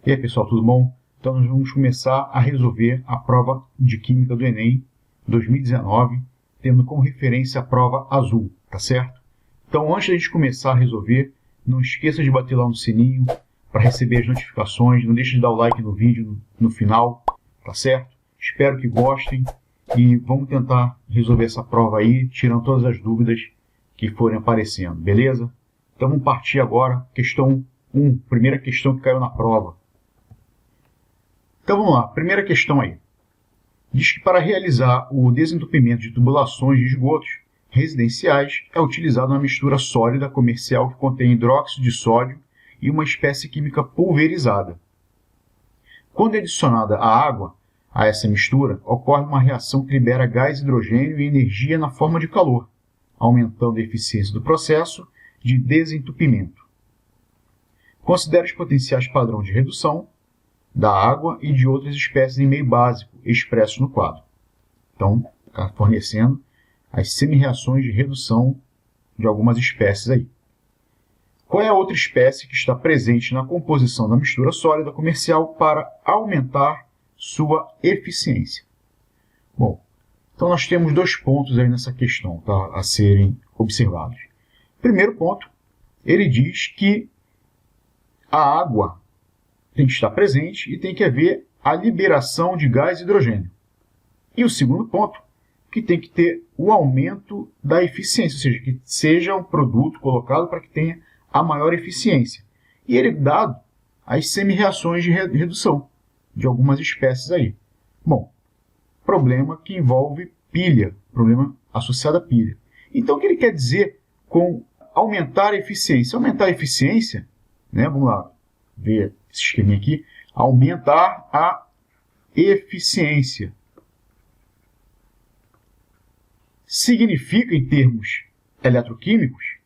E aí, pessoal, tudo bom? Então, nós vamos começar a resolver a prova de Química do Enem 2019, tendo como referência a prova azul, tá certo? Então, antes da gente começar a resolver, não esqueça de bater lá no sininho para receber as notificações, não deixe de dar o like no vídeo no final, tá certo? Espero que gostem e vamos tentar resolver essa prova aí, tirando todas as dúvidas que forem aparecendo, beleza? Então, vamos partir agora, questão 1, primeira questão que caiu na prova. Então vamos lá, primeira questão aí. Diz que para realizar o desentupimento de tubulações de esgotos residenciais é utilizada uma mistura sólida comercial que contém hidróxido de sódio e uma espécie química pulverizada. Quando é adicionada a água a essa mistura, ocorre uma reação que libera gás hidrogênio e energia na forma de calor, aumentando a eficiência do processo de desentupimento. Considere os potenciais padrão de redução da água e de outras espécies em meio básico, expressos no quadro. Então, está fornecendo as semi-reações de redução de algumas espécies aí. Qual é a outra espécie que está presente na composição da mistura sólida comercial para aumentar sua eficiência? Bom, então nós temos dois pontos aí nessa questão, tá, a serem observados. Primeiro ponto, ele diz que a água tem que estar presente e tem que haver a liberação de gás hidrogênio. E o segundo ponto, que tem que ter o aumento da eficiência, ou seja, que seja um produto colocado para que tenha a maior eficiência. E ele é dado as semi-reações de redução de algumas espécies aí. Bom, problema que envolve pilha, problema associado à pilha. Então, o que ele quer dizer com aumentar a eficiência? Aumentar a eficiência, né, vamos lá, ver esse esquema aqui, aumentar a eficiência. Significa, em termos eletroquímicos,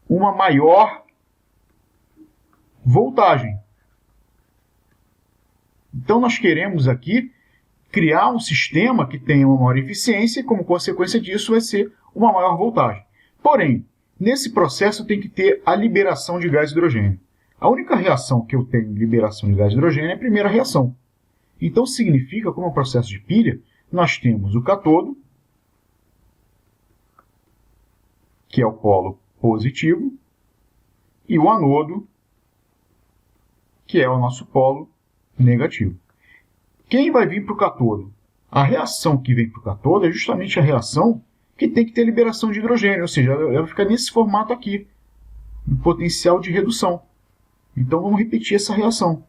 uma maior voltagem. Então, nós queremos aqui criar um sistema que tenha uma maior eficiência e, como consequência disso, vai ser uma maior voltagem. Porém, nesse processo tem que ter a liberação de gás hidrogênio. A única reação que eu tenho de liberação de gás hidrogênio é a primeira reação. Então, significa, como é um processo de pilha, nós temos o cátodo, que é o polo positivo, e o anodo, que é o nosso polo negativo. Quem vai vir para o cátodo? A reação que vem para o cátodo é justamente a reação que tem que ter liberação de hidrogênio, ou seja, ela vai ficar nesse formato aqui, um potencial de redução. Então, vamos repetir essa reação.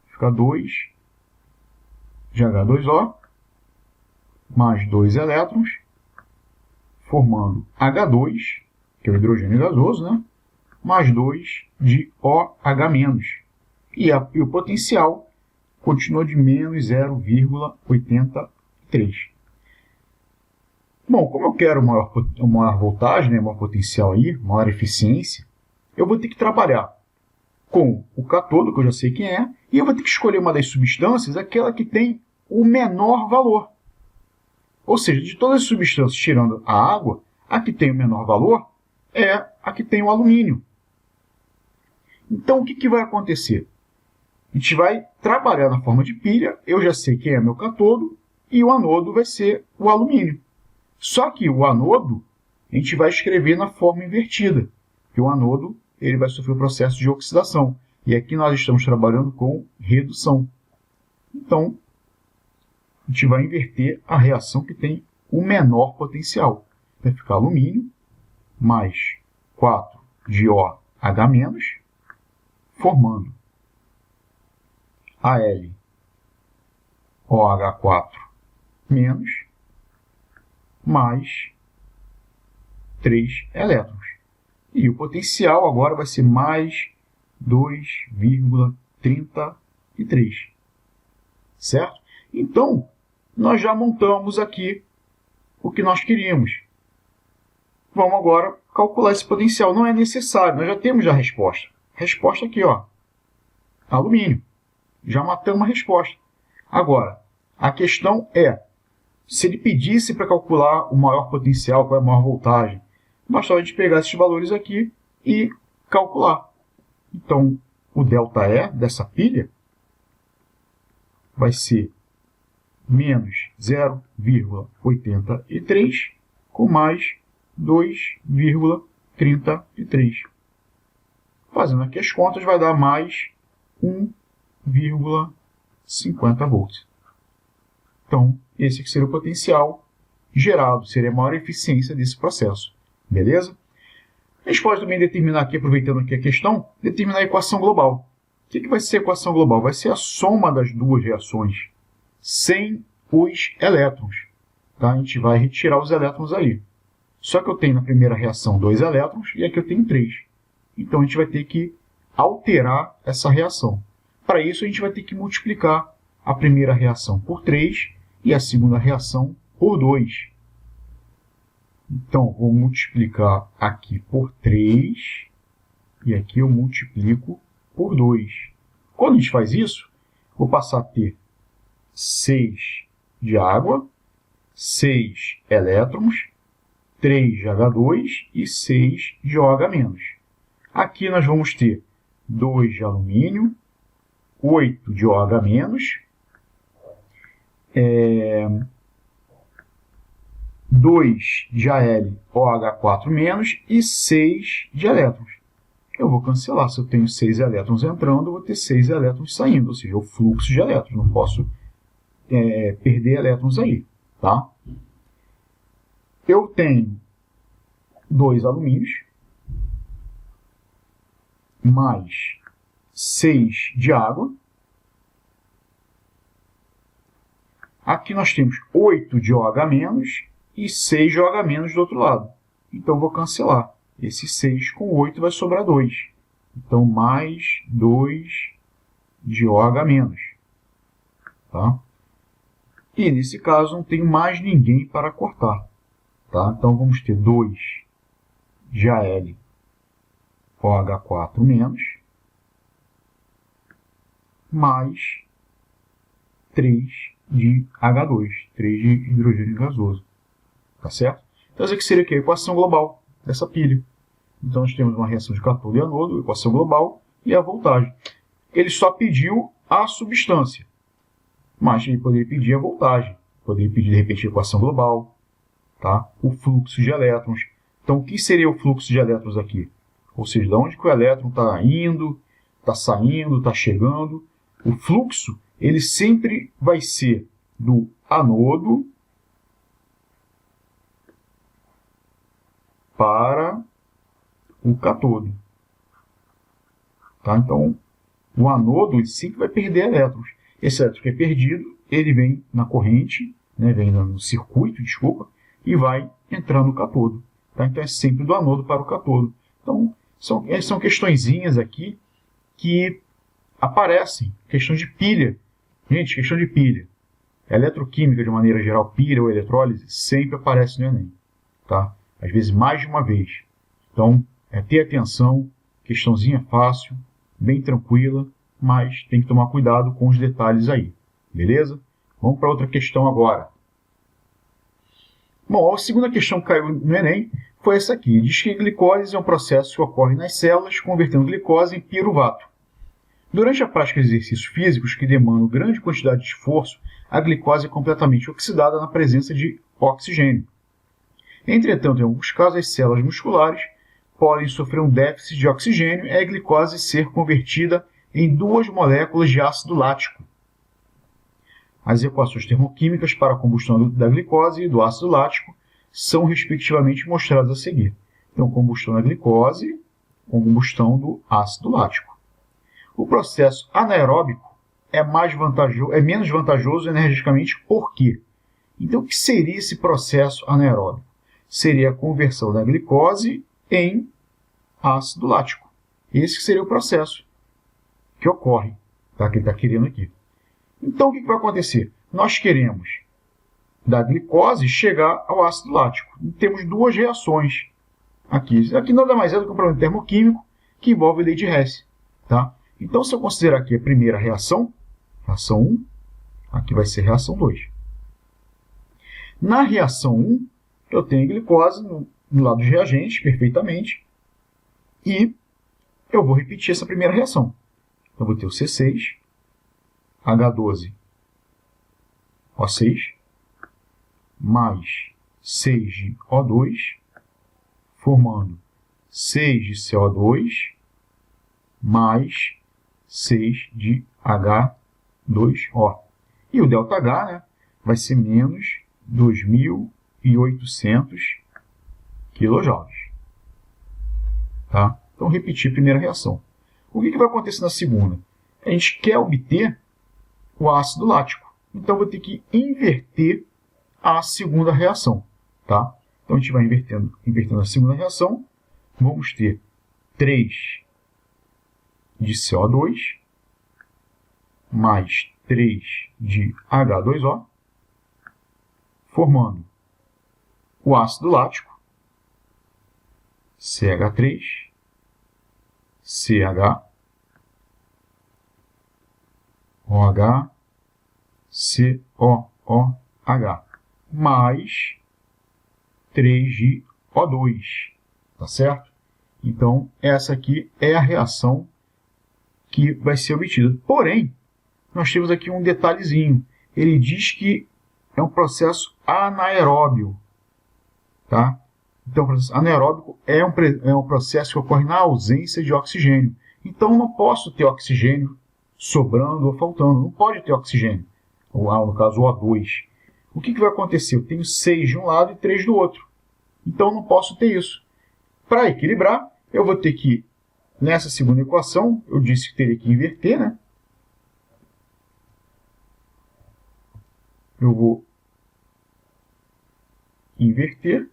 Fica 2 de H2O mais 2 elétrons, formando H2, que é o hidrogênio gasoso, né? Mais 2 de OH-. E o potencial continua de menos 0,83. Bom, como eu quero maior voltagem, né, maior potencial aí, maior eficiência, eu vou ter que trabalhar com o cátodo, que eu já sei quem é, e eu vou ter que escolher uma das substâncias, aquela que tem o menor valor. Ou seja, de todas as substâncias, tirando a água, a que tem o menor valor é a que tem o alumínio. Então, o que vai acontecer? A gente vai trabalhar na forma de pilha, eu já sei quem é meu cátodo, e o anodo vai ser o alumínio. Só que o anodo, a gente vai escrever na forma invertida, porque o anodo ele vai sofrer o processo de oxidação. E aqui nós estamos trabalhando com redução. Então, a gente vai inverter a reação que tem o menor potencial. Vai ficar alumínio mais 4 de OH-, formando AlOH4- mais 3 elétrons. E o potencial agora vai ser mais 2,33. Certo? Então, nós já montamos aqui o que nós queríamos. Vamos agora calcular esse potencial. Não é necessário, nós já temos a resposta. Resposta aqui, ó, alumínio. Já matamos a resposta. Agora, a questão é, se ele pedisse para calcular o maior potencial, qual é a maior voltagem, bastava a gente pegar esses valores aqui e calcular. Então, o ΔE dessa pilha vai ser menos 0,83 com mais 2,33. Fazendo aqui as contas, vai dar mais 1,50 volts. Então, esse aqui seria o potencial gerado, seria a maior eficiência desse processo. Beleza? A gente pode também determinar aqui, aproveitando aqui a questão, determinar a equação global. O que vai ser a equação global? Vai ser a soma das duas reações sem os elétrons. Tá? A gente vai retirar os elétrons aí. Só que eu tenho na primeira reação 2 elétrons e aqui eu tenho 3. Então a gente vai ter que alterar essa reação. Para isso a gente vai ter que multiplicar a primeira reação por 3 e a segunda reação por 2. Então, vou multiplicar aqui por 3 e aqui eu multiplico por 2. Quando a gente faz isso, vou passar a ter 6 de água, 6 elétrons, 3 de H2 e 6 de OH-. Aqui nós vamos ter 2 de alumínio, 8 de OH-, 2 de AlOH4- e 6 de elétrons. Eu vou cancelar. Se eu tenho 6 elétrons entrando, eu vou ter 6 elétrons saindo, ou seja, o fluxo de elétrons. Não posso perder elétrons aí. Tá? Eu tenho 2 alumínios, mais 6 de água. Aqui nós temos 8 de OH- e 6 de OH- do outro lado. Então, vou cancelar. Esse 6 com 8 vai sobrar 2. Então, mais 2 de OH-. Tá? E, nesse caso, não tenho mais ninguém para cortar. Tá? Então, vamos ter 2 de AlOH4- mais 3 de H2, 3 de hidrogênio gasoso. Tá certo? Então, essa aqui seria a equação global dessa pilha. Então, nós temos uma reação de cátodo e anodo, equação global, e a voltagem. Ele só pediu a substância, mas ele poderia pedir a voltagem, poderia pedir, de repente, a equação global, tá? O fluxo de elétrons. Então, o que seria o fluxo de elétrons aqui? Ou seja, de onde que o elétron está indo, está saindo, está chegando. O fluxo, ele sempre vai ser do anodo para o cátodo. Tá? Então, o anodo sempre vai perder elétrons. Esse elétron que é perdido, ele vem na corrente, né, vem no circuito, desculpa, e vai entrar no cátodo. Tá? Então, é sempre do anodo para o cátodo. Então, são questõezinhas aqui que aparecem. Questão de pilha. Gente, questão de pilha. Eletroquímica, de maneira geral, pilha ou eletrólise, sempre aparece no Enem. Tá? Às vezes mais de uma vez. Então, ter atenção, questãozinha fácil, bem tranquila, mas tem que tomar cuidado com os detalhes aí. Beleza? Vamos para outra questão agora. Bom, a segunda questão que caiu no Enem foi essa aqui. Diz que a glicólise é um processo que ocorre nas células, convertendo glicose em piruvato. Durante a prática de exercícios físicos que demandam grande quantidade de esforço, a glicose é completamente oxidada na presença de oxigênio. Entretanto, em alguns casos, as células musculares podem sofrer um déficit de oxigênio e a glicose ser convertida em 2 moléculas de ácido lático. As equações termoquímicas para a combustão da glicose e do ácido lático são respectivamente mostradas a seguir. Então, combustão da glicose com combustão do ácido lático. O processo anaeróbico é menos vantajoso energeticamente por quê? Então, o que seria esse processo anaeróbico? Seria a conversão da glicose em ácido lático. Esse seria o processo que ocorre, tá? Que ele está querendo aqui. Então, o que vai acontecer? Nós queremos da glicose chegar ao ácido lático. E temos 2 reações aqui. Aqui nada mais é do que um problema termoquímico que envolve lei de Hess. Tá? Então, se eu considerar aqui a primeira reação, reação 1, aqui vai ser reação 2. Na reação 1, eu tenho a glicose no lado dos reagentes, perfeitamente, e eu vou repetir essa primeira reação. Então, vou ter o C6, H12, O6, mais 6 de O2, formando 6 de CO2, mais 6 de H2O. E o ΔH, né, vai ser menos 2.800 kJ. Tá? Então, repetir a primeira reação. O que vai acontecer na segunda? A gente quer obter o ácido lático. Então, vou ter que inverter a segunda reação. Tá? Então, a gente vai invertendo a segunda reação. Vamos ter 3 de CO2 mais 3 de H2O, formando o ácido lático, CH3, CH, OH, COOH, mais 3 de O2, tá certo? Então, essa aqui é a reação que vai ser obtida. Porém, nós temos aqui um detalhezinho. Ele diz que é um processo anaeróbio. Tá? Então, o processo anaeróbico é um processo que ocorre na ausência de oxigênio. Então, eu não posso ter oxigênio sobrando ou faltando. Não pode ter oxigênio. Ou, no caso, o O2. O que vai acontecer? Eu tenho 6 de um lado e 3 do outro. Então, eu não posso ter isso. Para equilibrar, eu vou ter que, nessa segunda equação, eu disse que teria que inverter, né? Eu vou inverter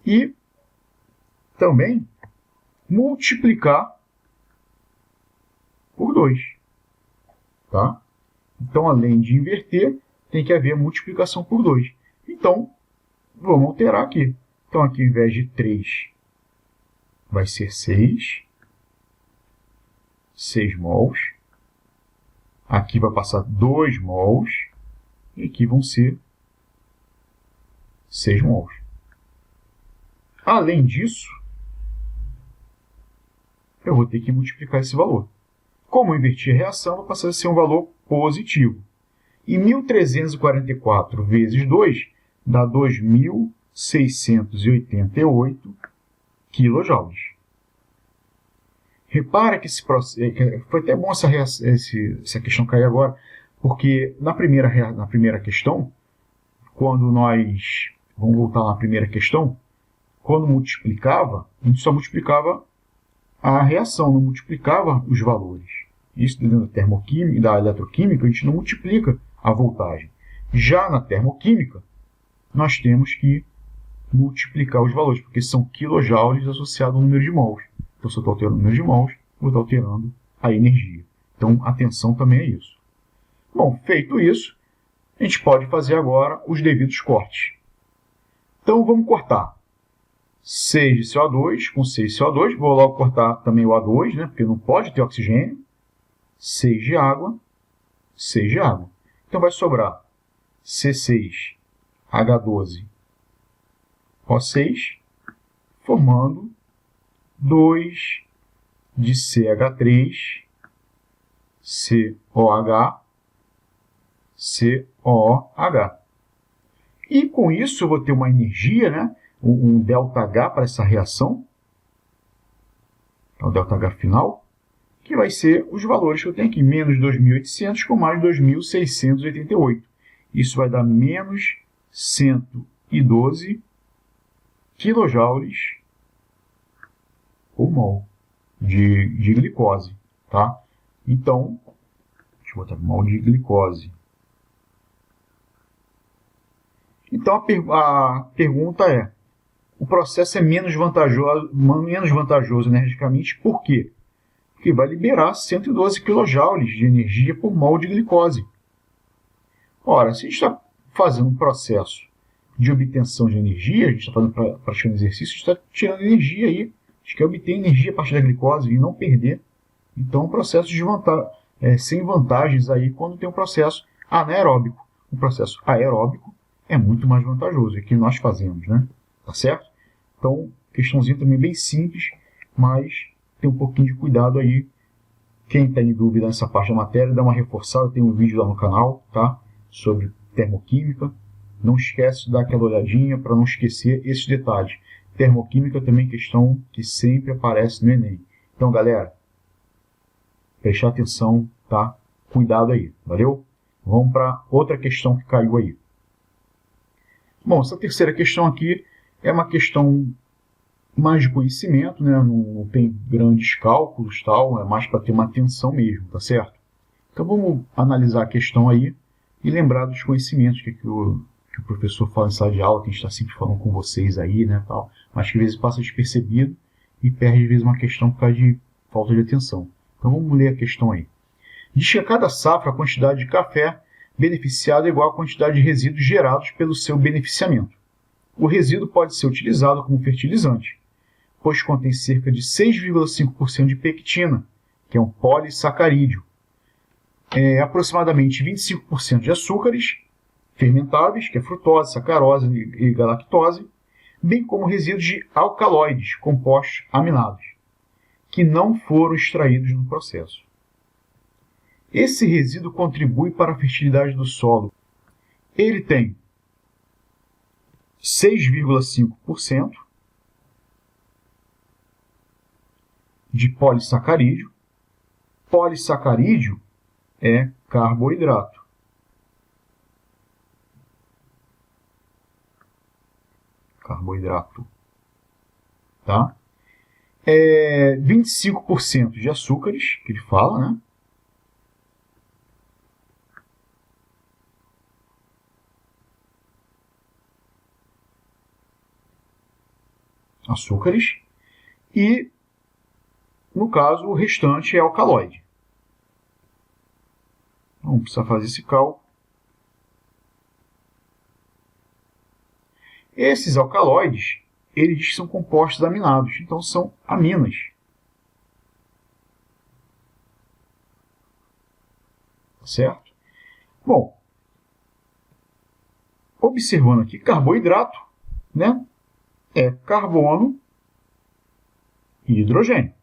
e também multiplicar por 2. Tá? Então, além de inverter, tem que haver multiplicação por 2. Então, vamos alterar aqui. Então, aqui, ao invés de 3, vai ser 6 mols. Aqui vai passar 2 mols. E aqui vão ser 6 mols. Além disso, eu vou ter que multiplicar esse valor. Como eu inverti a reação, vai passar a ser um valor positivo. E 1.344 vezes 2 dá 2.688 kJ. Repara que esse processo... Foi até bom essa questão cair agora, porque na primeira questão, quando nós... Vamos voltar lá na primeira questão. Quando multiplicava, a gente só multiplicava a reação, não multiplicava os valores. Isso dentro da termoquímica, da eletroquímica, a gente não multiplica a voltagem. Já na termoquímica, nós temos que multiplicar os valores, porque são quilojoules associados ao número de mols. Então, se eu estou alterando o número de mols, vou estar alterando a energia. Então, atenção também a isso. Bom, feito isso, a gente pode fazer agora os devidos cortes. Então, vamos cortar 6 de CO2 com 6 de CO2. Vou logo cortar também o A2, né, porque não pode ter oxigênio. 6 de água, 6 de água. Então, vai sobrar C6, H12, O6, formando 2 de CH3, COH, COOH. E com isso eu vou ter uma energia, né? Um ΔH para essa reação, o ΔH final, que vai ser os valores que eu tenho aqui, menos 2.800 com mais 2.688. Isso vai dar menos 112 kJ por mol de glicose. Tá? Então, deixa eu botar mol de glicose. Então, a pergunta é, o processo é menos vantajoso energicamente, por quê? Porque vai liberar 112 kJ de energia por mol de glicose. Ora, se a gente está fazendo um processo de obtenção de energia, a gente está praticando exercício, a gente está tirando energia aí. A gente quer obter energia a partir da glicose e não perder. Então, um processo sem vantagens aí quando tem um processo anaeróbico. Um processo aeróbico é muito mais vantajoso, é o que nós fazemos, né? Tá certo? Então, questãozinha também bem simples, mas ter um pouquinho de cuidado aí. Quem está em dúvida nessa parte da matéria, dá uma reforçada, tem um vídeo lá no canal, tá? Sobre termoquímica. Não esquece de dar aquela olhadinha para não esquecer esses detalhes. Termoquímica também é questão que sempre aparece no Enem. Então, galera, prestar atenção, tá? Cuidado aí, valeu? Vamos para outra questão que caiu aí. Bom, essa terceira questão aqui é uma questão mais de conhecimento, né? Não tem grandes cálculos, tal, é mais para ter uma atenção mesmo, tá certo? Então vamos analisar a questão aí e lembrar dos conhecimentos que o professor fala em sala de aula, que a gente está sempre falando com vocês aí, né, tal, mas que às vezes passa despercebido e perde às vezes uma questão por causa de falta de atenção. Então vamos ler a questão aí. Diz que a cada safra a quantidade de café beneficiado é igual à quantidade de resíduos gerados pelo seu beneficiamento. O resíduo pode ser utilizado como fertilizante, pois contém cerca de 6,5% de pectina, que é um polissacarídeo, aproximadamente 25% de açúcares fermentáveis, que é frutose, sacarose e galactose, bem como resíduos de alcaloides, compostos aminados, que não foram extraídos no processo. Esse resíduo contribui para a fertilidade do solo. Ele tem 6,5% de polissacarídeo. Polissacarídeo é carboidrato. Carboidrato. Tá? 25% de açúcares, que ele fala, né? Açúcares. E, no caso, o restante é alcaloide. Não precisa fazer esse cálculo. Esses alcaloides, eles são compostos aminados, então são aminas. Certo? Bom, observando aqui, carboidrato, né, é carbono e hidrogênio.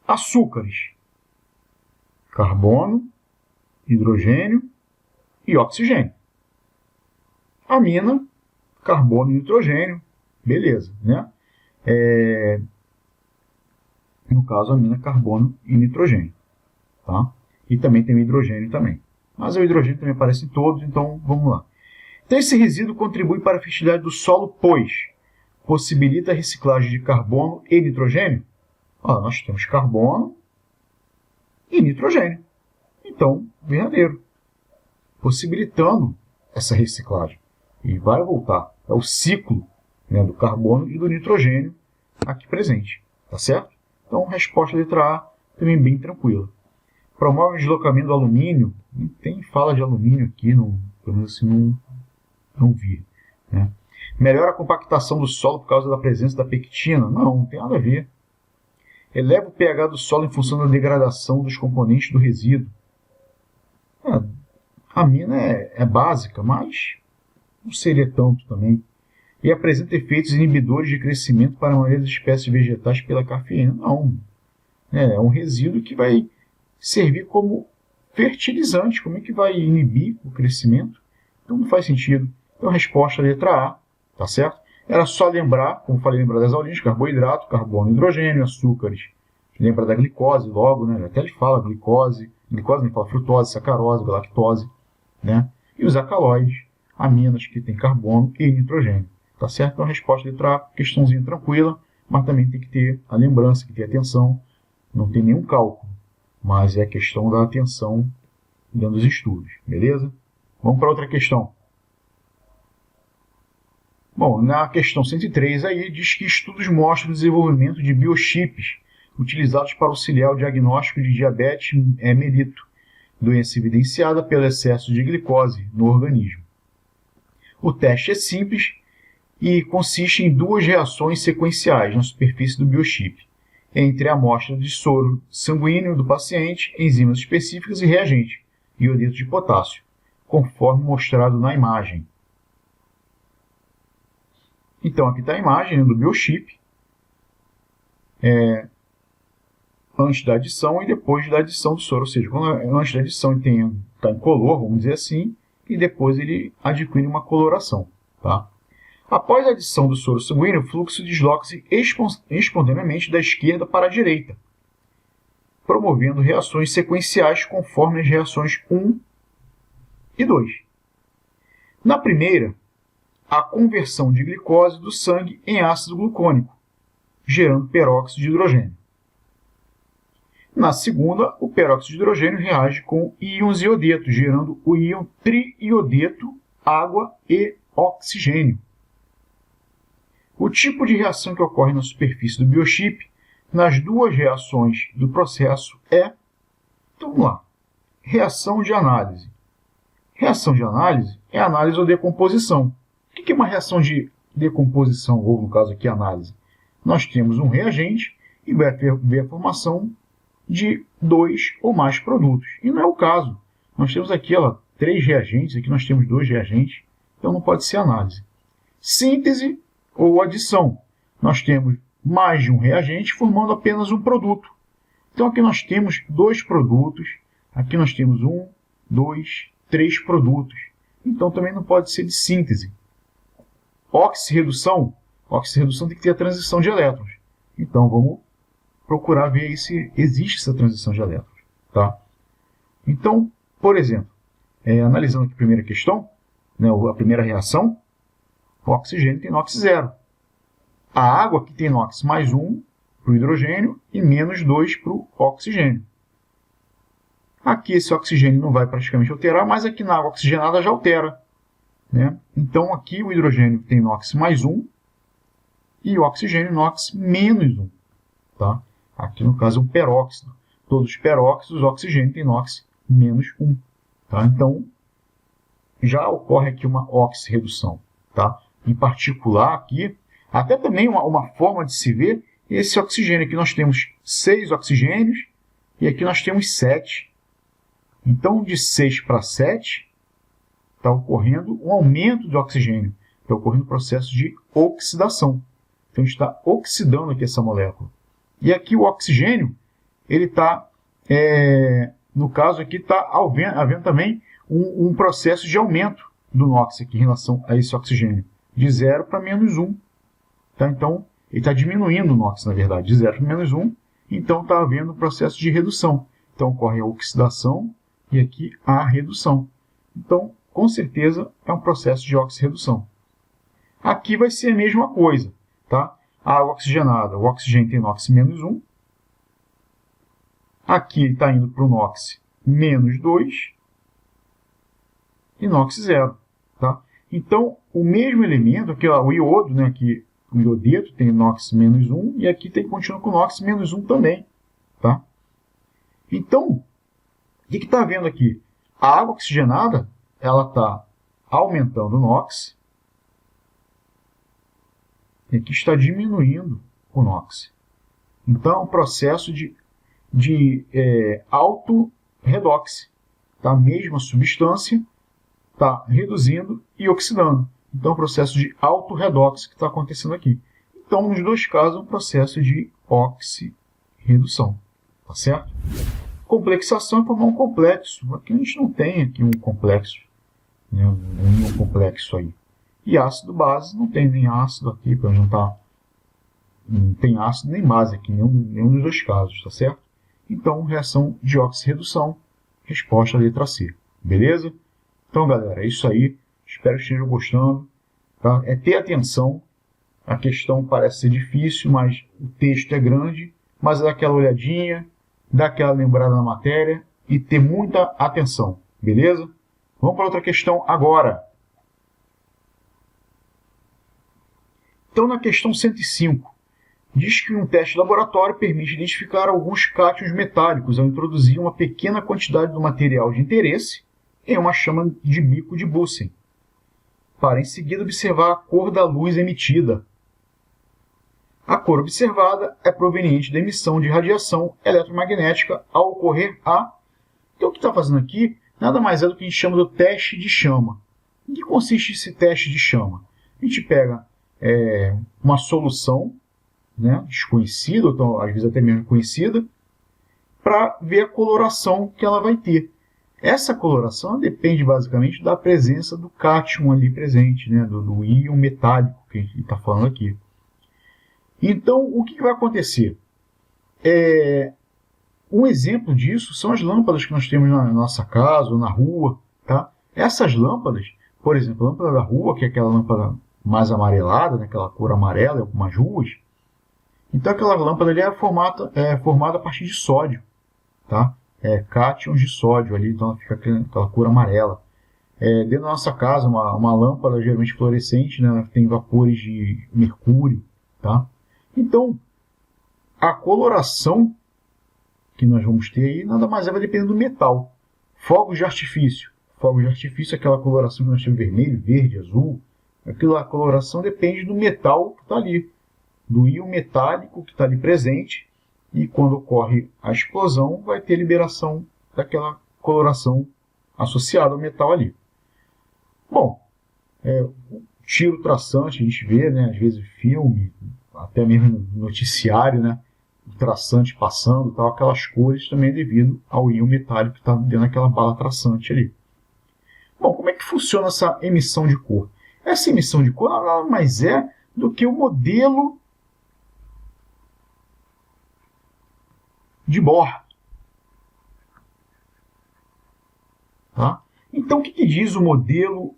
Açúcares, carbono, hidrogênio e oxigênio. Amina, carbono e nitrogênio, beleza, né? No caso, amina, carbono e nitrogênio, tá? E também tem o hidrogênio também. Mas o hidrogênio também aparece em todos, então vamos lá. Então esse resíduo contribui para a fertilidade do solo, pois possibilita a reciclagem de carbono e nitrogênio. Nós temos carbono e nitrogênio. Então, verdadeiro. Possibilitando essa reciclagem. E vai voltar. É o ciclo, né, do carbono e do nitrogênio aqui presente. Tá certo? Então, resposta letra A, também bem tranquila. Promove o deslocamento do alumínio. Não tem fala de alumínio aqui, pelo menos assim, não vi. Né? Melhora a compactação do solo por causa da presença da pectina? Não tem nada a ver. Eleva o pH do solo em função da degradação dos componentes do resíduo. A amina é básica, mas não seria tanto também. E apresenta efeitos inibidores de crescimento para a maioria das espécies vegetais pela cafeína? Não. É um resíduo que vai servir como fertilizante. Como é que vai inibir o crescimento? Então não faz sentido. Então a resposta é a letra A, tá certo? Era só lembrar, como falei, lembrar das aulinhas, carboidrato, carbono, hidrogênio, açúcares. Lembra da glicose logo, né? Até ele fala glicose ele fala frutose, sacarose, galactose, né? E os alcaloides, aminas que tem carbono e nitrogênio. Tá certo? Então a resposta é letra A, questãozinha tranquila, mas também tem que ter a lembrança, tem que ter atenção. Não tem nenhum cálculo, mas é a questão da atenção dentro dos estudos, beleza? Vamos para outra questão. Bom, na questão 103 aí diz que estudos mostram o desenvolvimento de biochips utilizados para auxiliar o diagnóstico de diabetes mellitus, doença evidenciada pelo excesso de glicose no organismo. O teste é simples e consiste em duas reações sequenciais na superfície do biochip, entre a amostra de soro sanguíneo do paciente, enzimas específicas e reagente, iodeto de potássio, conforme mostrado na imagem. Então aqui está a imagem do biochip. antes da adição e depois da adição do soro. Ou seja, quando antes da adição ele está incolor, vamos dizer assim, e depois ele adquire uma coloração. Tá? Após a adição do soro sanguíneo, o fluxo desloca-se espontaneamente da esquerda para a direita, promovendo reações sequenciais conforme as reações 1 e 2. Na primeira, a conversão de glicose do sangue em ácido glucônico, gerando peróxido de hidrogênio. Na segunda, o peróxido de hidrogênio reage com íons iodeto, gerando o íon triiodeto, água e oxigênio. O tipo de reação que ocorre na superfície do biochip nas duas reações do processo é, então vamos lá, reação de análise. Reação de análise é análise ou decomposição. O que é uma reação de decomposição, ou no caso aqui análise? Nós temos um reagente e vai haver a formação de 2 ou mais produtos. E não é o caso. Nós temos aqui 3 reagentes, aqui nós temos 2 reagentes, então não pode ser análise. Síntese ou adição. Nós temos mais de um reagente formando apenas um produto. Então aqui nós temos 2 produtos, aqui nós temos 1, 2, 3 produtos. Então também não pode ser de síntese. Oxirredução. Oxirredução tem que ter a transição de elétrons. Então vamos procurar ver aí se existe essa transição de elétrons. Tá? Então, por exemplo, analisando aqui a primeira questão, né, a primeira reação, o oxigênio tem NOx 0. A água aqui tem NOx mais 1 para o hidrogênio e menos 2 para o oxigênio. Aqui esse oxigênio não vai praticamente alterar, mas aqui na água oxigenada já altera. Né? Então aqui o hidrogênio tem NOx mais 1 e o oxigênio NOx menos 1. Tá? Aqui no caso é um peróxido. Todos os peróxidos, o oxigênio tem NOx menos 1. Tá? Então já ocorre aqui uma oxirredução. Tá? Em particular aqui, até também uma forma de se ver esse oxigênio. Aqui nós temos 6 oxigênios e aqui nós temos 7. Então de 6 para 7 está ocorrendo um aumento de oxigênio. Está ocorrendo um processo de oxidação. Então a gente está oxidando aqui essa molécula. E aqui o oxigênio, ele está, no caso aqui, está havendo também um processo de aumento do NOx aqui em relação a esse oxigênio, de 0 para menos 1. Tá? Então, ele está diminuindo o NOx, na verdade, de 0 para menos 1. Então, está havendo um processo de redução. Então, ocorre a oxidação e aqui a redução. Então, com certeza, é um processo de oxirredução. Aqui vai ser a mesma coisa. Tá? A água oxigenada, o oxigênio tem NOx menos 1. Aqui ele está indo para o NOx menos 2 e NOx 0. Tá? Então, o mesmo elemento, aqui, o iodo, né, aqui, o iodeto tem NOx menos 1 e aqui continua com NOx menos 1 também. Tá? Então, o que está havendo aqui? A água oxigenada ela está aumentando o NOx e aqui está diminuindo o NOx. Então, é um processo de auto-redox. Tá? A mesma substância está reduzindo e oxidando. Então, é um processo de auto-redox que está acontecendo aqui. Então, nos dois casos, é um processo de oxirredução. Tá certo? Complexação é formar um complexo. Aqui a gente não tem aqui um complexo, né? Um íon complexo aí. E ácido-base não tem nem ácido aqui, para juntar. Não tem ácido nem base aqui, nenhum dos dois casos, tá certo? Então, reação de oxirredução, resposta à letra C. Beleza? Então, galera, é isso aí. Espero que estejam gostando. Tá? É ter atenção. A questão parece ser difícil, mas o texto é grande. Mas é aquela olhadinha, dá aquela lembrada na matéria e ter muita atenção. Beleza? Vamos para outra questão agora. Então, na questão 105, diz que um teste de laboratório permite identificar alguns cátions metálicos ao introduzir uma pequena quantidade do material de interesse em uma chama de bico de Bunsen, para em seguida observar a cor da luz emitida. A cor observada é proveniente da emissão de radiação eletromagnética ao ocorrer a... Então, o que está fazendo aqui nada mais é do que a gente chama do teste de chama. Em que consiste esse teste de chama? A gente pega uma solução, né, desconhecida, ou então, às vezes até mesmo conhecida, para ver a coloração que ela vai ter. Essa coloração depende basicamente da presença do cátion ali presente, né, do íon metálico que a gente está falando aqui. Então, o que vai acontecer? Um exemplo disso são as lâmpadas que nós temos na nossa casa ou na rua. Tá? Essas lâmpadas, por exemplo, a lâmpada da rua, que é aquela lâmpada mais amarelada, né, aquela cor amarela em algumas ruas, então aquela lâmpada ali é formada a partir de sódio. Tá? Cátions de sódio ali, então ela fica aquela cor amarela. Dentro da nossa casa, uma lâmpada geralmente fluorescente, né, tem vapores de mercúrio. Tá? Então, a coloração que nós vamos ter aí nada mais vai depender do metal. Fogos de artifício. Fogos de artifício é aquela coloração que nós temos vermelho, verde, azul. A coloração depende do metal que está ali, do íon metálico que está ali presente. E quando ocorre a explosão, vai ter liberação daquela coloração associada ao metal ali. Bom, tiro traçante, a gente vê, né, às vezes filme, até mesmo no noticiário, né, o traçante passando, tal, aquelas cores também é devido ao íon metálico que está dentro daquela bala traçante ali. Bom, como é que funciona essa emissão de cor? Essa emissão de cor nada mais é do que o modelo de Bohr. Tá? Então, o que diz o modelo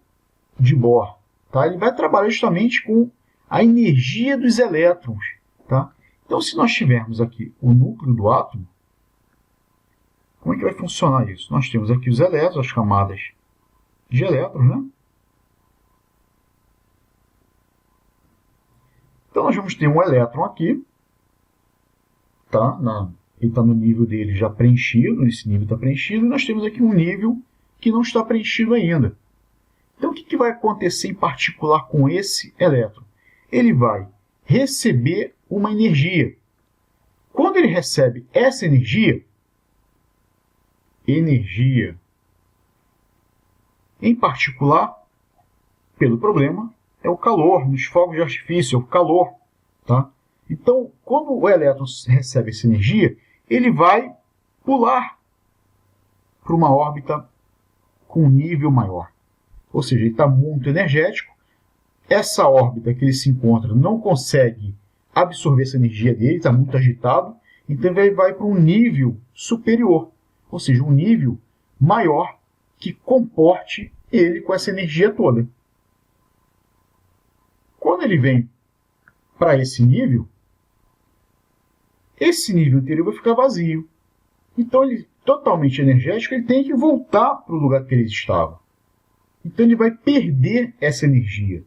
de Bohr? Tá? Ele vai trabalhar justamente com a energia dos elétrons. Tá? Então, se nós tivermos aqui o núcleo do átomo, como é que vai funcionar isso? Nós temos aqui os elétrons, as camadas de elétrons, né? Então, nós vamos ter um elétron aqui, tá? Ele está no nível dele já preenchido, esse nível está preenchido, e nós temos aqui um nível que não está preenchido ainda. Então, o que vai acontecer em particular com esse elétron? Ele vai receber uma energia. Quando ele recebe essa energia em particular, pelo problema, é o calor, nos fogos de artifício, é o calor. Tá? Então, quando o elétron recebe essa energia, ele vai pular para uma órbita com um nível maior. Ou seja, ele está muito energético. Essa órbita que ele se encontra não consegue absorver essa energia dele, está muito agitado, então ele vai para um nível superior, ou seja, um nível maior que comporte ele com essa energia toda. Quando ele vem para esse nível anterior vai ficar vazio. Então, ele totalmente energético, ele tem que voltar para o lugar que ele estava. Então, ele vai perder essa energia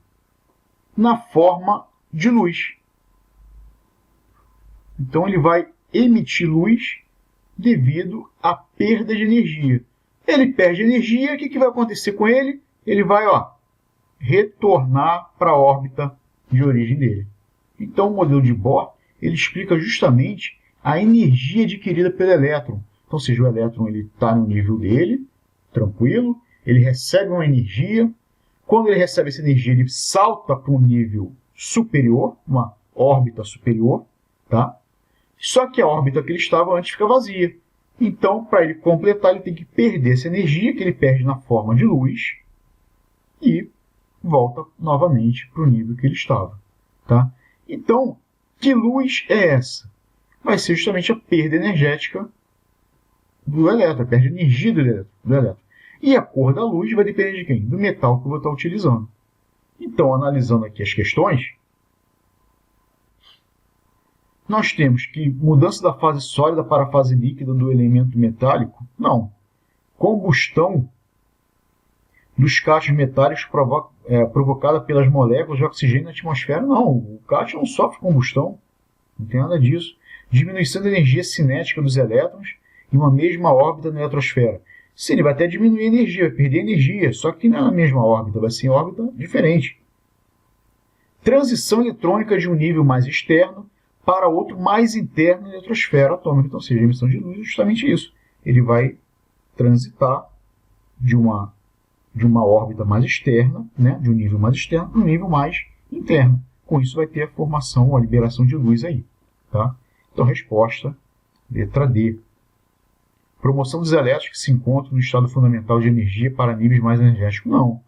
na forma de luz. Então, ele vai emitir luz devido à perda de energia. Ele perde energia, o que vai acontecer com ele? Ele vai retornar para a órbita de origem dele. Então, o modelo de Bohr ele explica justamente a energia adquirida pelo elétron. Então, ou seja, o elétron está no nível dele, tranquilo, ele recebe uma energia. Quando ele recebe essa energia, ele salta para um nível superior, uma órbita superior. Tá? Só que a órbita que ele estava antes fica vazia. Então, para ele completar, ele tem que perder essa energia, que ele perde na forma de luz, e volta novamente para o nível que ele estava. Tá? Então, que luz é essa? Vai ser justamente a perda energética do elétron, a perda de energia do elétron. E a cor da luz vai depender de quem? Do metal que eu vou estar utilizando. Então, analisando aqui as questões, nós temos que mudança da fase sólida para a fase líquida do elemento metálico? Não. Combustão dos cátions metálicos provocada pelas moléculas de oxigênio na atmosfera? Não. O cátion não sofre combustão. Não tem nada disso. Diminuição da energia cinética dos elétrons em uma mesma órbita na eletrosfera. Sim, ele vai até diminuir a energia, vai perder energia, só que não é na mesma órbita, vai ser em órbita diferente. Transição eletrônica de um nível mais externo para outro mais interno na eletrosfera atômica. Então, ou seja, a emissão de luz é justamente isso. Ele vai transitar de uma órbita mais externa, né, de um nível mais externo, para um nível mais interno. Com isso vai ter a formação, a liberação de luz aí. Tá? Então, resposta, letra D. promoção dos elétrons que se encontram no estado fundamental de energia para níveis mais energéticos. Não,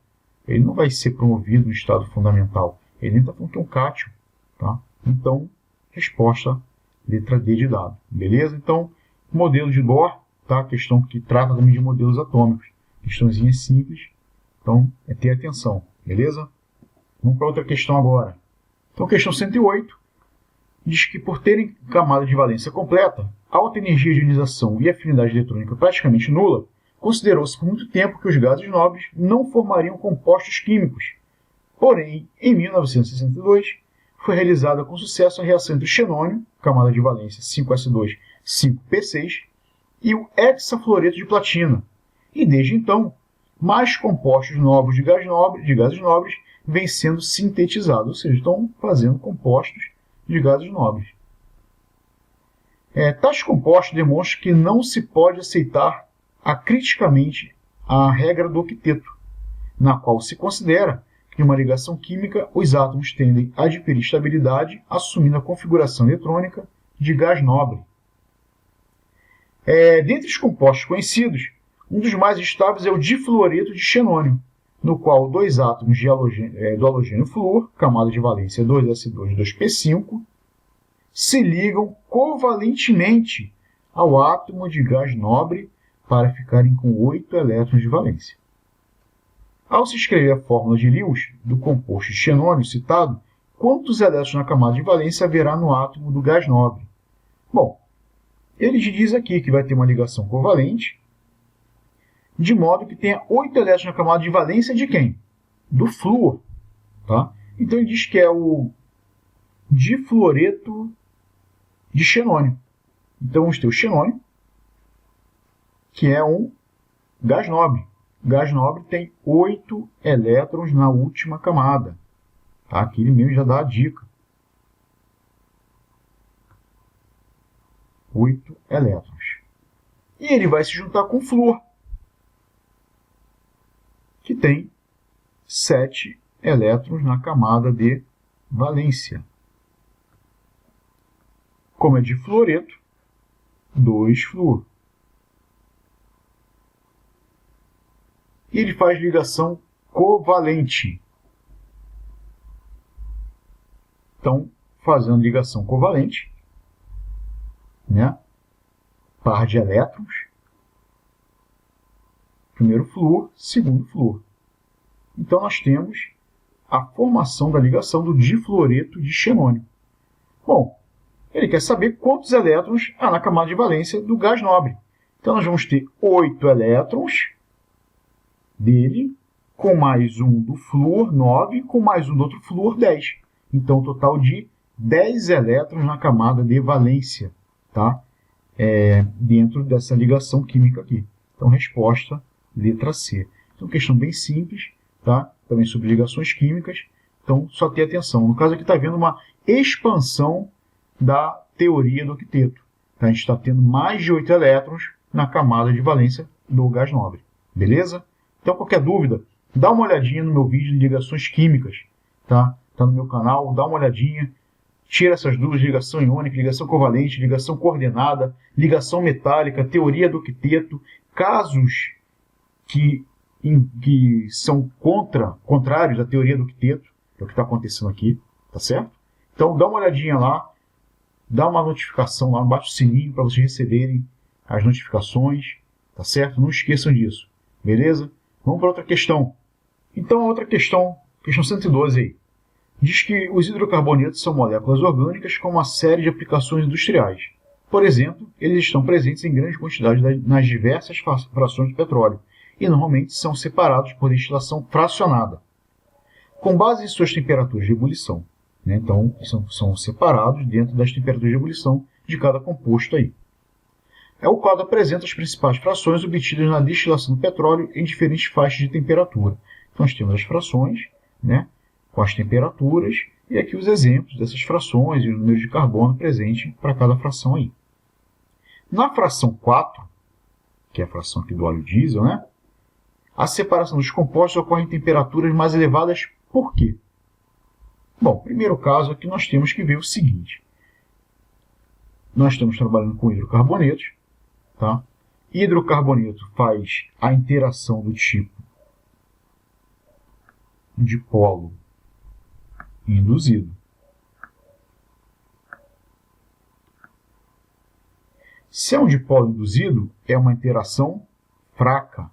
ele não vai ser promovido no estado fundamental. Ele ainda está falando que é um cátion. Tá? Então, resposta letra D de dado. Beleza? Então, modelo de Bohr, tá? Questão que trata também de modelos atômicos. Questãozinha simples. Então, é ter atenção. Beleza? Vamos para outra questão agora. Então, questão 108 diz que, por terem camada de valência completa, alta energia de ionização e afinidade eletrônica praticamente nula, considerou-se por muito tempo que os gases nobres não formariam compostos químicos. Porém, em 1962, foi realizada com sucesso a reação entre o xenônio, camada de valência 5s2, 5p6, e o hexafluoreto de platina. E desde então, mais compostos novos de gases nobres vêm sendo sintetizados, ou seja, estão fazendo compostos de gases nobres. Tais compostos demonstram que não se pode aceitar acriticamente a regra do octeto, na qual se considera que, em uma ligação química, os átomos tendem a adquirir estabilidade, assumindo a configuração eletrônica de gás nobre. Dentre os compostos conhecidos, um dos mais estáveis é o difluoreto de xenônio, no qual dois átomos do halogênio flúor, camada de valência 2s2 2p5, se ligam covalentemente ao átomo de gás nobre para ficarem com 8 elétrons de valência. Ao se escrever a fórmula de Lewis do composto de xenônio citado, quantos elétrons na camada de valência haverá no átomo do gás nobre? Bom, ele diz aqui que vai ter uma ligação covalente, de modo que tenha 8 elétrons na camada de valência de quem? Do flúor. Tá? Então ele diz que é o difluoreto de xenônio. Então vamos ter o xenônio, que é um gás nobre. O gás nobre tem 8 elétrons na última camada. Tá? Aqui ele mesmo já dá a dica. 8 elétrons. E ele vai se juntar com o flúor, que tem 7 elétrons na camada de valência. Como é difluoreto, 2 flúor. E ele faz ligação covalente. Então, fazendo ligação covalente, né? Par de elétrons, primeiro flúor, segundo flúor. Então, nós temos a formação da ligação do difluoreto de xenônio. Bom, ele quer saber quantos elétrons há na camada de valência do gás nobre. Então, nós vamos ter 8 elétrons dele, com mais um do flúor, 9, com mais um do outro flúor, 10. Então, um total de 10 elétrons na camada de valência, tá? Dentro dessa ligação química aqui. Então, resposta, letra C. Então, questão bem simples, tá? Também sobre ligações químicas. Então, só ter atenção. No caso aqui está havendo uma expansão da teoria do octeto. Tá? A gente está tendo mais de 8 elétrons na camada de valência do gás nobre. Beleza? Então, qualquer dúvida, dá uma olhadinha no meu vídeo de ligações químicas. Tá no meu canal, dá uma olhadinha. Tira essas dúvidas, ligação iônica, ligação covalente, ligação coordenada, ligação metálica, teoria do octeto, casos que são contrários à teoria do octeto, que é o que está acontecendo aqui, tá certo? Então, dá uma olhadinha lá, dá uma notificação lá, bate o sininho para vocês receberem as notificações, tá certo? Não esqueçam disso, beleza? Vamos para outra questão. Então, a outra questão, questão 112 aí. Diz que os hidrocarbonetos são moléculas orgânicas com uma série de aplicações industriais. Por exemplo, eles estão presentes em grande quantidade nas diversas frações do petróleo e normalmente são separados por destilação fracionada, com base em suas temperaturas de ebulição. Né? Então, são separados dentro das temperaturas de ebulição de cada composto aí. O quadro apresenta as principais frações obtidas na destilação do petróleo em diferentes faixas de temperatura. Então, nós temos as frações, né, com as temperaturas, e aqui os exemplos dessas frações e o número de carbono presente para cada fração aí. Na fração 4, que é a fração aqui do óleo diesel, né, a separação dos compostos ocorre em temperaturas mais elevadas. Por quê? Bom, primeiro caso aqui nós temos que ver o seguinte. Nós estamos trabalhando com hidrocarbonetos, tá? hidrocarboneto faz a interação do tipo dipolo induzido. Se é um dipolo induzido, é uma interação fraca.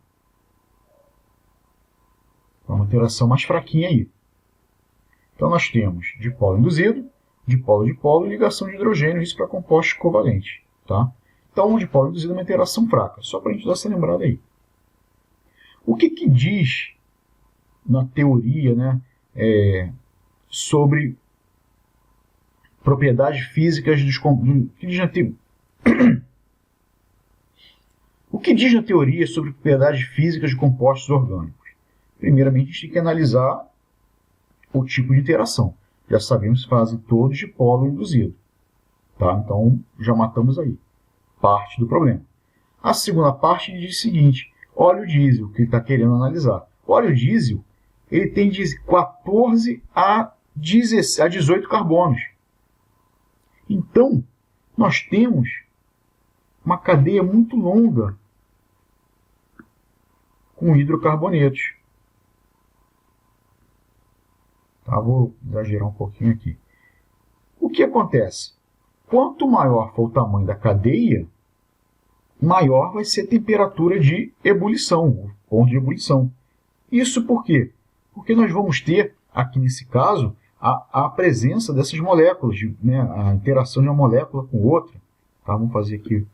É uma interação mais fraquinha aí. Então, nós temos dipolo induzido, dipolo-dipolo e ligação de hidrogênio, isso para compostos covalentes. Tá? Então, o dipolo induzido é uma interação fraca, só para a gente dar essa lembrada aí. O que diz na teoria, né, sobre propriedades físicas dos compostos? O que diz na teoria sobre propriedades físicas de compostos orgânicos? Primeiramente, a gente tem que analisar o tipo de interação. Já sabemos que fazem todos de polo induzido. Tá? Então, já matamos aí parte do problema. A segunda parte diz o seguinte: óleo diesel, que ele está querendo analisar. O óleo diesel ele tem de 14 a 18 carbonos. Então, nós temos uma cadeia muito longa com hidrocarbonetos. Tá, vou exagerar um pouquinho aqui. O que acontece? Quanto maior for o tamanho da cadeia, maior vai ser a temperatura de ebulição, o ponto de ebulição. Isso por quê? Porque nós vamos ter, aqui nesse caso, a presença dessas moléculas, né, a interação de uma molécula com outra. Tá, vamos fazer aqui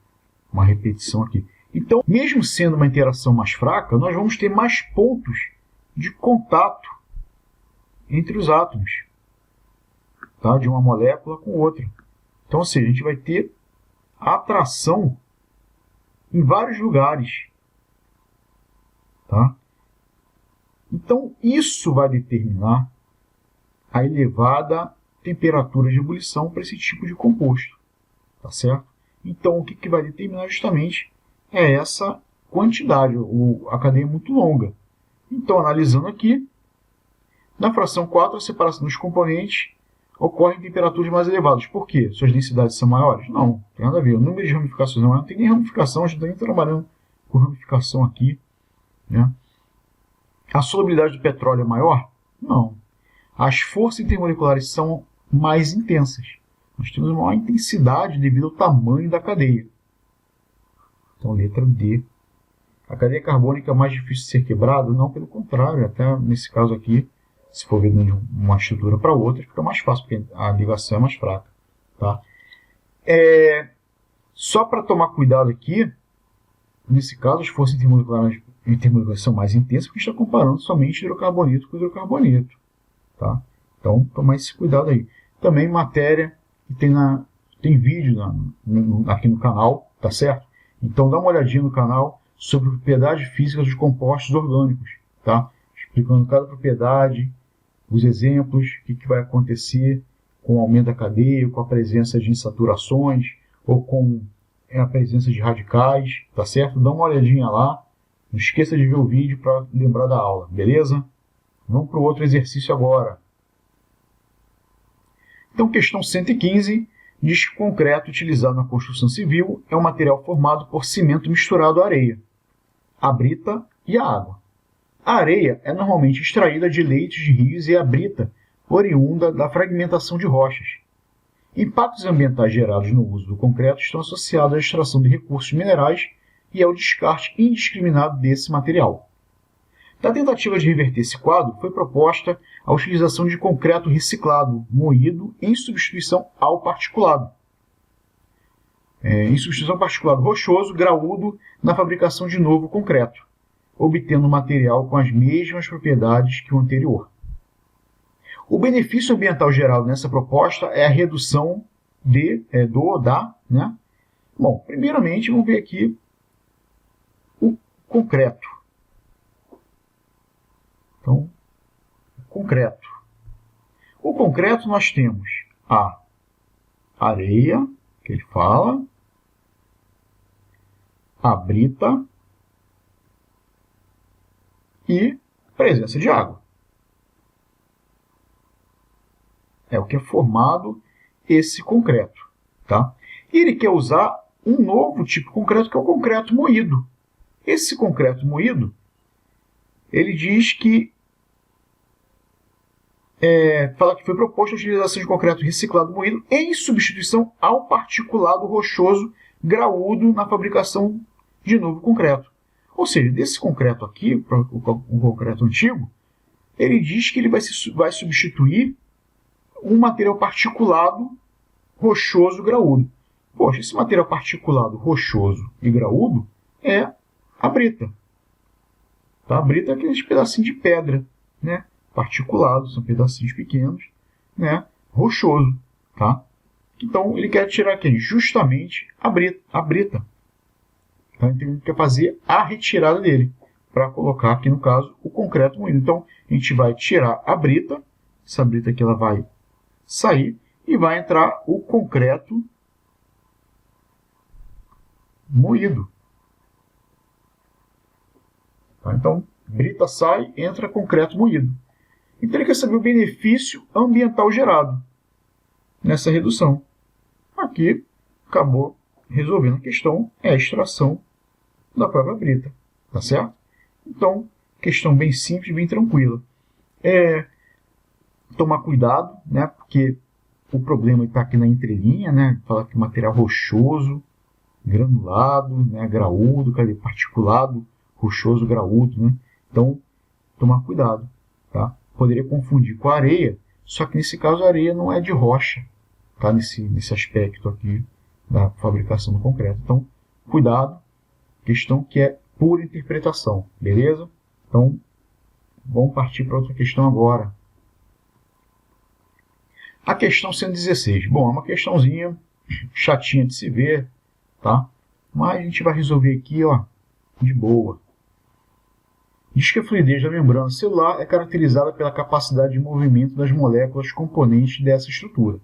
uma repetição aqui. Então, mesmo sendo uma interação mais fraca, nós vamos ter mais pontos de contato entre os átomos, tá, de uma molécula com outra. Então, ou seja, a gente vai ter atração em vários lugares. Tá? Então, isso vai determinar a elevada temperatura de ebulição para esse tipo de composto. Tá certo? Então, o que vai determinar justamente é essa quantidade. A cadeia é muito longa. Então, analisando aqui, na fração 4, a separação dos componentes ocorre em temperaturas mais elevadas. Por quê? Suas densidades são maiores? Não, não tem nada a ver. O número de ramificações não tem nem ramificação, a gente está nem trabalhando com ramificação aqui. Né? A solubilidade do petróleo é maior? Não. As forças intermoleculares são mais intensas. Nós temos uma maior intensidade devido ao tamanho da cadeia. Então, letra D. A cadeia carbônica é mais difícil de ser quebrada? Não, pelo contrário. Até nesse caso aqui, se for ver de uma estrutura para outra, fica mais fácil, porque a ligação é mais fraca. Tá? Só para tomar cuidado aqui, nesse caso, as forças intermoleculares são mais intensas, porque a gente está comparando somente hidrocarboneto com hidrocarboneto. Tá? Então, tomar esse cuidado aí. Também matéria que tem vídeo aqui no canal, tá certo? Então, dá uma olhadinha no canal sobre propriedades físicas dos compostos orgânicos, tá? Explicando cada propriedade, os exemplos, o que vai acontecer com o aumento da cadeia, com a presença de insaturações, ou com a presença de radicais, tá certo? Dá uma olhadinha lá, não esqueça de ver o vídeo para lembrar da aula, beleza? Vamos para o outro exercício agora. Então, questão 115 diz que o concreto utilizado na construção civil é um material formado por cimento misturado à areia, a brita e a água. A areia é normalmente extraída de leitos de rios e a brita oriunda da fragmentação de rochas. Impactos ambientais gerados no uso do concreto estão associados à extração de recursos minerais e ao descarte indiscriminado desse material. Na tentativa de reverter esse quadro, foi proposta a utilização de concreto reciclado, moído, em substituição ao particulado. Em substituição ao particulado rochoso, graúdo, na fabricação de novo concreto, obtendo um material com as mesmas propriedades que o anterior. O benefício ambiental gerado nessa proposta é a redução né? Bom, primeiramente, vamos ver aqui o concreto. Então, concreto. O concreto nós temos a areia, que ele fala, a brita e presença de água. É o que é formado esse concreto. Tá? E ele quer usar um novo tipo de concreto, que é o concreto moído. Esse concreto moído, ele diz que fala que foi proposta a utilização de concreto reciclado moído em substituição ao particulado rochoso graúdo na fabricação de novo concreto. Ou seja, desse concreto aqui, o concreto antigo, ele diz que ele vai substituir um material particulado rochoso graúdo. Poxa, esse material particulado rochoso e graúdo é a brita. Tá? A brita é aqueles pedacinhos de pedra, né? Particulados, são pedacinhos pequenos, né? Rochoso. Tá? Então, ele quer tirar aqui justamente a brita. Tá? Então, ele quer fazer a retirada dele, para colocar aqui, no caso, o concreto moído. Então, a gente vai tirar a brita, essa brita aqui ela vai sair, e vai entrar o concreto moído. Tá? Então, brita sai, entra concreto moído. Então, ele quer saber o benefício ambiental gerado nessa redução. Aqui, acabou resolvendo a questão, é a extração da própria brita. Tá certo? Então, questão bem simples, bem tranquila. Tomar cuidado, né? Porque o problema está aqui na entrelinha, né? Fala que material rochoso, granulado, né? Graúdo, particulado, rochoso, graúdo, né? Então, tomar cuidado, tá? Poderia confundir com a areia, só que nesse caso a areia não é de rocha, tá? Nesse aspecto aqui da fabricação do concreto. Então, cuidado, questão que é pura interpretação, beleza? Então, vamos partir para outra questão agora. A questão 116. Bom, é uma questãozinha chatinha de se ver, tá? Mas a gente vai resolver aqui, ó, de boa. Diz que a fluidez da membrana celular é caracterizada pela capacidade de movimento das moléculas componentes dessa estrutura.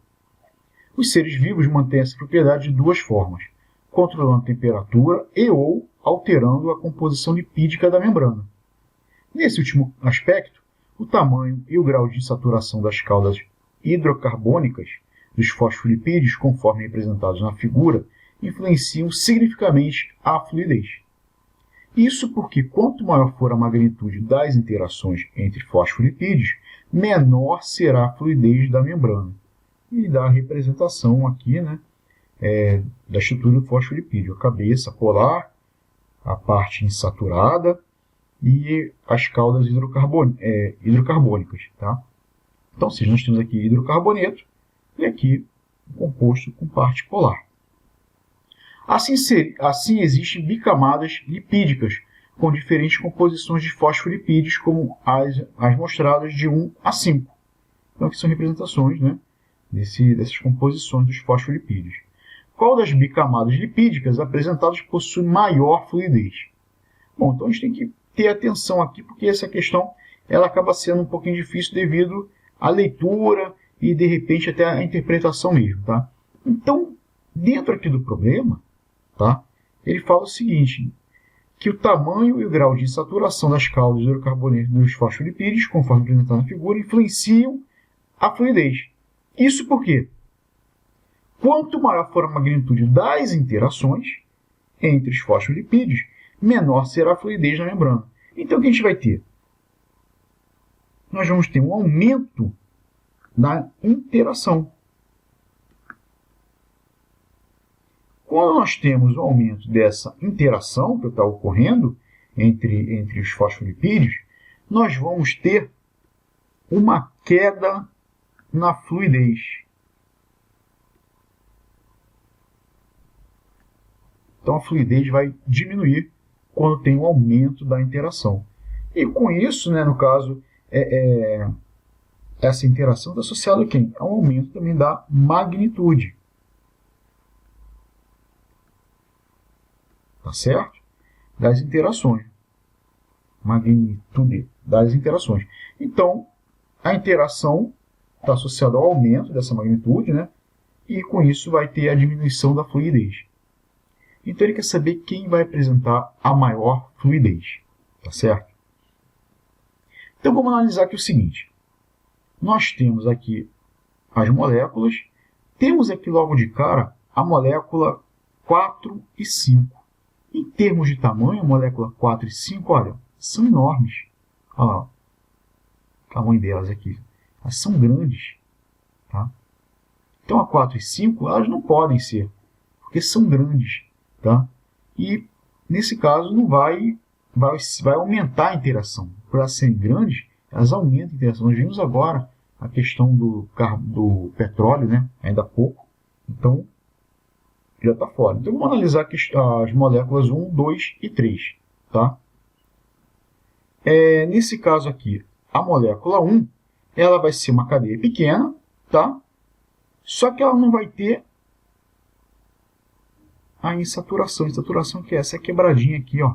Os seres vivos mantêm essa propriedade de duas formas: controlando a temperatura e ou alterando a composição lipídica da membrana. Nesse último aspecto, o tamanho e o grau de insaturação das caudas hidrocarbônicas dos fosfolipídios, conforme representados na figura, influenciam significativamente a fluidez. Isso porque quanto maior for a magnitude das interações entre fosfolipídios, menor será a fluidez da membrana. E dá a representação aqui, né, da estrutura do fosfolipídio: a cabeça polar, a parte insaturada e as caudas hidrocarbônicas. Tá? Então, se nós temos aqui hidrocarboneto e aqui composto com parte polar. Assim existem bicamadas lipídicas com diferentes composições de fosfolipídios, como as mostradas de 1 a 5. Então, aqui são representações, né, dessas composições dos fosfolipídios. Qual das bicamadas lipídicas apresentadas possui maior fluidez? Bom, então a gente tem que ter atenção aqui, porque essa questão ela acaba sendo um pouquinho difícil devido à leitura e, de repente, até à interpretação mesmo. Tá? Então, dentro aqui do problema, tá, ele fala o seguinte, que o tamanho e o grau de insaturação das caudas hidrocarbonetas dos fosfolipídios, conforme apresentado na figura, influenciam a fluidez. Isso por quê? Quanto maior for a magnitude das interações entre os fosfolipídios, menor será a fluidez na membrana. Então, o que a gente vai ter? Nós vamos ter um aumento da interação. Quando nós temos o aumento dessa interação que está ocorrendo entre os fosfolipídios, nós vamos ter uma queda na fluidez. Então a fluidez vai diminuir quando tem um aumento da interação. E com isso, né, no caso, essa interação está associada a quem? A um aumento também da magnitude. Tá certo? Das interações. Magnitude das interações. Então, a interação está associada ao aumento dessa magnitude, né? E com isso vai ter a diminuição da fluidez. Então ele quer saber quem vai apresentar a maior fluidez. Tá certo? Então vamos analisar aqui o seguinte. Nós temos aqui as moléculas. Temos aqui logo de cara a molécula 4 e 5. Em termos de tamanho, a molécula 4 e 5, olha, são enormes. Olha lá, o tamanho delas aqui. Elas são grandes. Tá? Então, a 4 e 5, elas não podem ser, porque são grandes. Tá? E, nesse caso, não vai aumentar a interação. Por elas serem grandes, elas aumentam a interação. Nós vimos agora a questão do petróleo, né? Ainda há pouco. Então, já está fora. Então, vamos analisar as moléculas 1, 2 e 3. Tá? Nesse caso aqui, a molécula 1, ela vai ser uma cadeia pequena, tá? Só que ela não vai ter a insaturação. Insaturação que é essa quebradinha aqui, ó,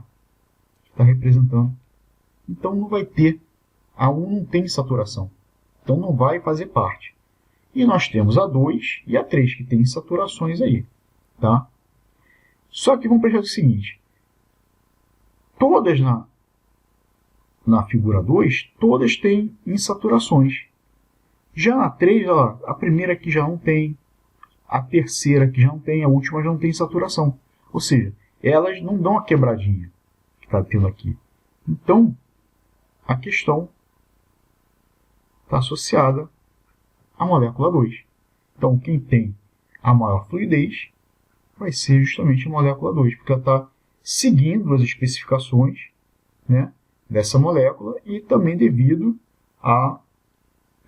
que está representando. Então, não vai ter. A 1 não tem insaturação. Então, não vai fazer parte. E nós temos a 2 e a 3, que tem insaturações aí. Tá? Só que vamos prestar o seguinte. Todas na figura 2, todas têm insaturações. Já na 3, ó, a primeira aqui já não tem, a terceira aqui já não tem, a última já não tem saturação. Ou seja, elas não dão a quebradinha que está tendo aqui. Então, a questão está associada à molécula 2. Então, quem tem a maior fluidez vai ser justamente a molécula 2, porque ela está seguindo as especificações, né, dessa molécula e também devido à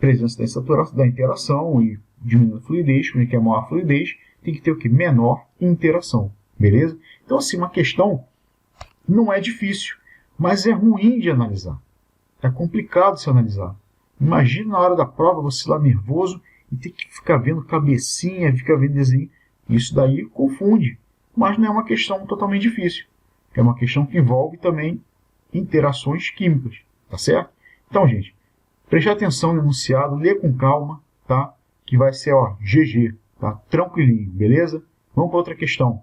presença da interação e diminuindo a fluidez. Quando a gente quer maior fluidez, tem que ter o quê? Menor interação. Beleza? Então, assim, uma questão não é difícil, mas é ruim de analisar. É complicado de se analisar. Imagina na hora da prova você lá nervoso e ter que ficar vendo cabecinha, ficar vendo desenho. Isso daí confunde, mas não é uma questão totalmente difícil. É uma questão que envolve também interações químicas, tá certo? Então, gente, preste atenção no enunciado, lê com calma, tá? Que vai ser, ó, GG, tá? Tranquilinho, beleza? Vamos para outra questão.